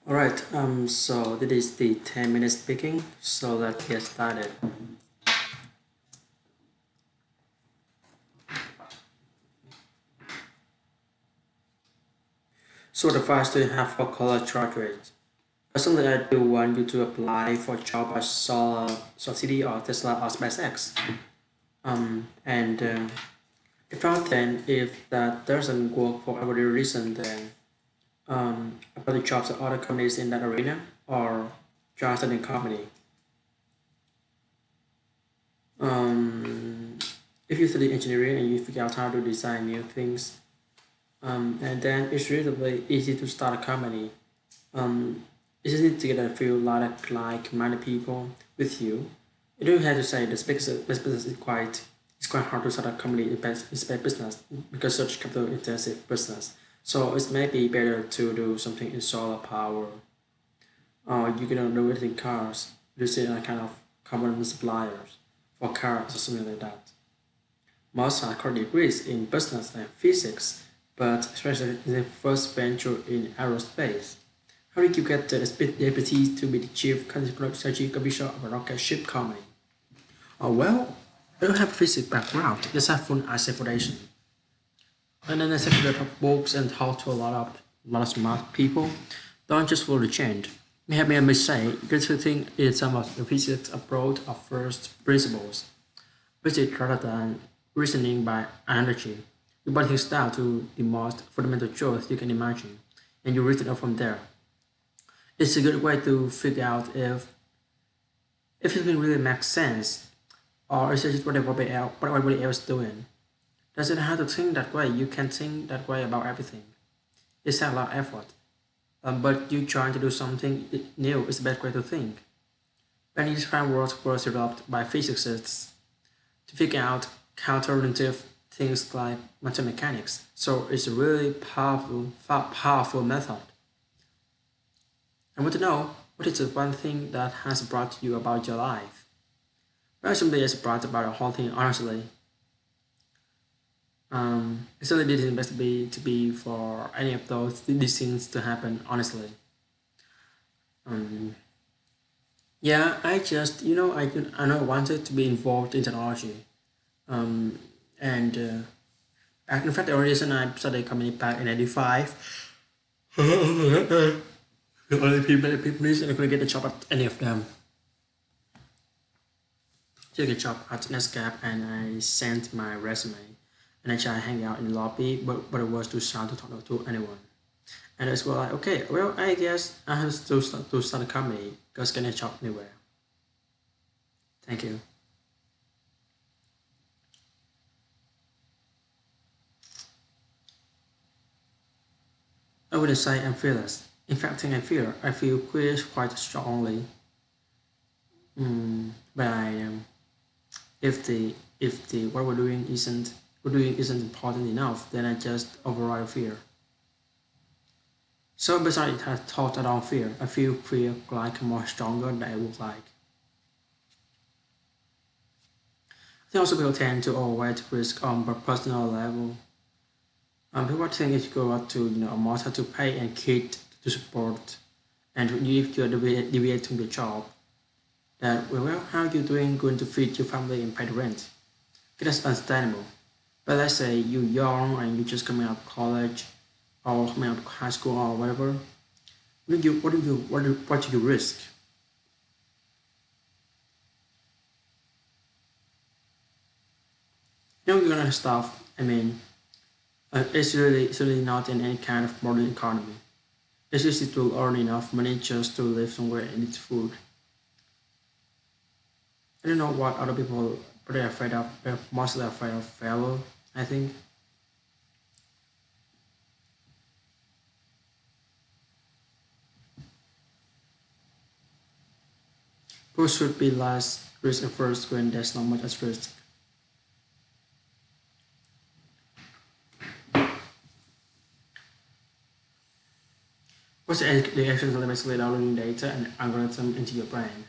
Alright, so this is the 10-minute speaking, so let's get started. So the advice do you have for college graduates? Personally, I do want you to apply for a job at City or Tesla or SpaceX. And if not, then if that doesn't work for every reason, then apply the jobs at other companies in that arena or join a company. Um, if you study engineering and you figure out how to design new things, and then it's really easy to start a company. Um, it's easy to get a few like-minded people with you. You don't have to say this business is quite hard to start a company in business because such capital intensive business. So it may be better to do something in solar power or you can do it in cars, using a kind of common suppliers for cars or something like that. Most are core degrees in business and physics, but especially in the first venture in aerospace. How did you get the ability to be the chief strategic officer of a rocket ship company? Oh, well, I don't have a physics background, just have fun as a foundation. And then I started to books and talk to a lot of smart people. Don't just follow the change. May have made a mistake, because I think it's some of the physics approach of first principles. Basic rather than reasoning by analogy. You boil things down to the most fundamental truth you can imagine, and you reason it from there. It's a good way to figure out if something really makes sense, or is it just what everybody else is doing. Doesn't have to think that way. You can think that way about everything. It's a lot of effort, but you trying to do something new is the best way to think. Many frameworks were developed by physicists to figure out counterintuitive things like quantum mechanics. So it's a really powerful method. I want to know what is the one thing that has brought you about your life? Well, something has brought about the whole thing, honestly. It certainly didn't best to be for any of these things to happen, honestly. Um, yeah, I know I wanted to be involved in technology. Um, and In fact, the reason I started company back in '85, the only people is I couldn't get a job at any of them. Took a job at Netscape and I sent my resume. And I tried hanging out in the lobby, but it was too shy to talk to anyone. And it's well like, okay, well, I guess I have to start a company because getting a job anywhere. Thank you. I wouldn't say I'm fearless. In fact, I feel queer quite strongly. But I am. If the what we're doing isn't important enough, then I just override fear. So besides it has thought around fear, I feel fear like more stronger than I would like. I think also people tend to avoid risk on a personal level. People think if you go out to a mother to pay and kid to support, and if you're deviating the job, that well, how you doing going to feed your family and pay the rent? Okay, that's understandable. But let's say you're young and you're just coming out of college or coming out of high school or whatever. What do you risk? You're gonna stuff. It's really not in any kind of modern economy. It's easy to earn enough money just to live somewhere and eat food. I don't know what other people what they're afraid of. They're mostly afraid of failure, I think. People should be less risk averse when there's not much at risk. What's the actions are basically downloading data and algorithm into your brain.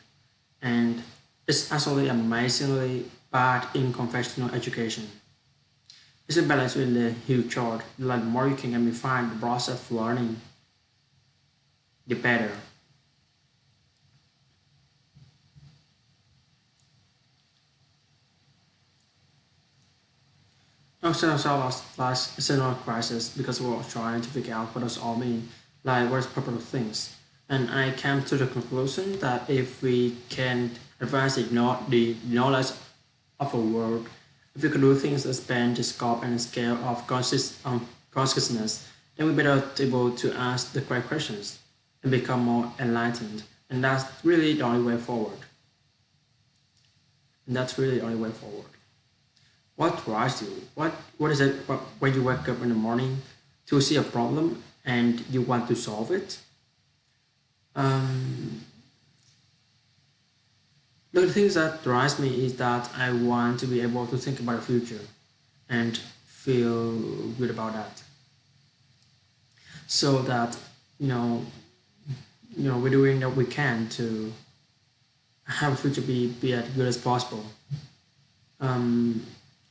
And it's actually amazingly bad in conventional education. It's a balance in the huge chart. Like the more you can find the process of learning. the better. Also, also last similar crisis because we were trying to figure out what does all mean, like what's proper things. And I came to the conclusion that if we can advance the knowledge of a world, if we can do things that span the scope and scale of consciousness, then we better able to ask the correct questions and become more enlightened. And that's really the only way forward. And that's really the only way forward. What drives you? What is it when you wake up in the morning to see a problem and you want to solve it? Um, the things that drives me is that I want to be able to think about the future and feel good about that. So that you know, we're doing what we can to have a future be as good as possible. Um,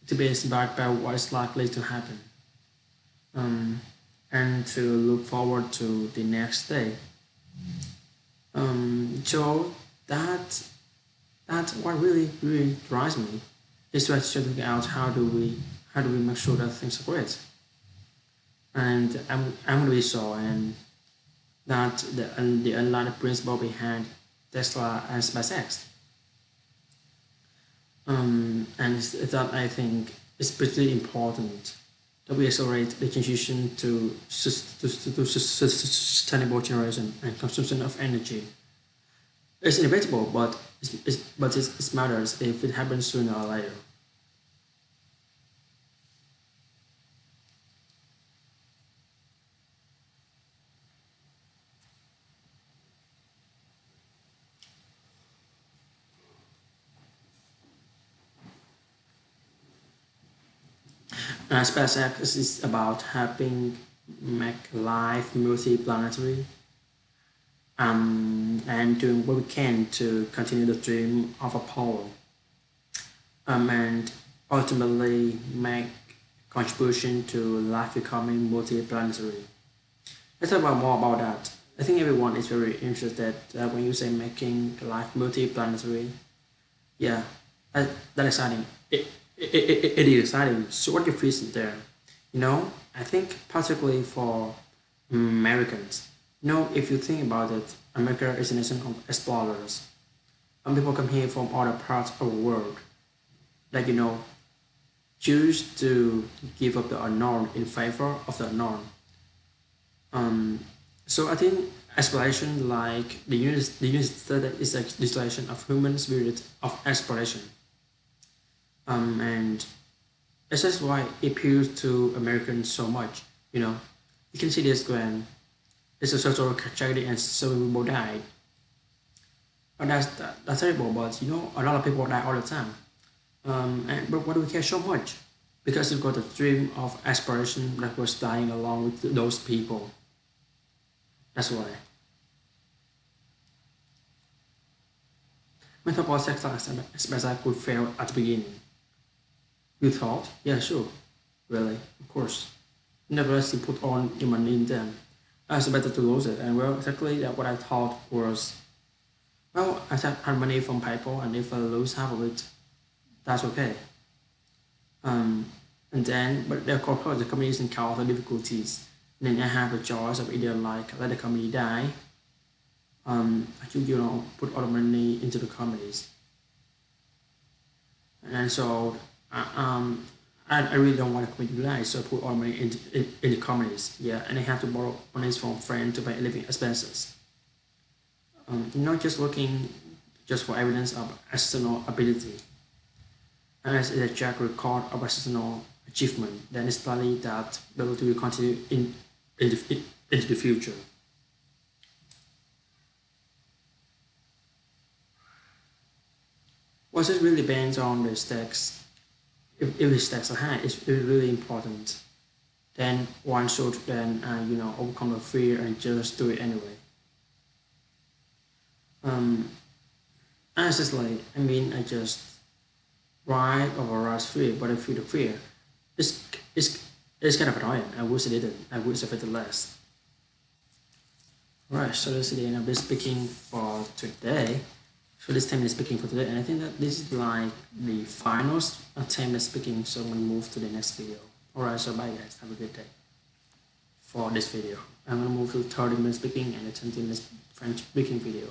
to be inspired by what is likely to happen. Um, and to look forward to the next day. So that that's what really drives me is to actually figure out how do we make sure that things are great. And I'm going to be so and that the underlying principle behind Tesla and SpaceX. And that I think is pretty important that we accelerate the transition to sustainable generation and consumption of energy. It's inevitable, but it matters if it happens sooner or later. SpaceX is about helping make life multi-planetary and doing what we can to continue the dream of Apollo and ultimately make contribution to life becoming multi-planetary. Let's talk about more about that. I think everyone is very interested when you say making life multi-planetary. Yeah, that exciting. It is exciting. So what your vision there? I think particularly for Americans. If you think about it, America is a nation of explorers. And people come here from other parts of the world. Like choose to give up the unknown in favor of the unknown. Um, so I think exploration, like the unit study is a distillation of human spirit of exploration. And that's just why it appeals to Americans so much. You know, you can see this when it's a social tragedy and so many people died. But that's terrible. But a lot of people die all the time. But why do we care so much? Because we've got a dream of aspiration that was dying along with those people. That's why. Metaphor sex as I could fail at the beginning. You thought? Yeah, sure. Really? Of course. Nevertheless, you put on your money in them. It's better to lose it. And well, exactly what I thought was, well, I had money from people, and if I lose half of it, that's okay. Um, and then, but of course, the company is encounter difficulties. And then I have a choice of either like let the company die, I choose put all the money into the companies, and so I really don't want the company to die, so I put all my money in the companies. Yeah, and I have to borrow money from friends to pay living expenses. Not just looking just for evidence of external ability, unless it's a track record of external achievement, then it's likely that ability will continue into the future. What it really depends on the stakes. If the stakes are high, it's really important. Then one should then overcome the fear and just do it anyway. Um, Honestly, I mean, I just ride overrides fear, but I feel the fear. It's it's it's kind of annoying. I wish I didn't. I wish I felt less. Alright, so this is the end of this speaking for today. So this 10 minute speaking for today, and I think that this is like the final 10 minute speaking, so I'm gonna move to the next video. Alright, so bye guys, have a good day. For this video, I'm gonna move to 30 minute speaking and a 20 minute French speaking video.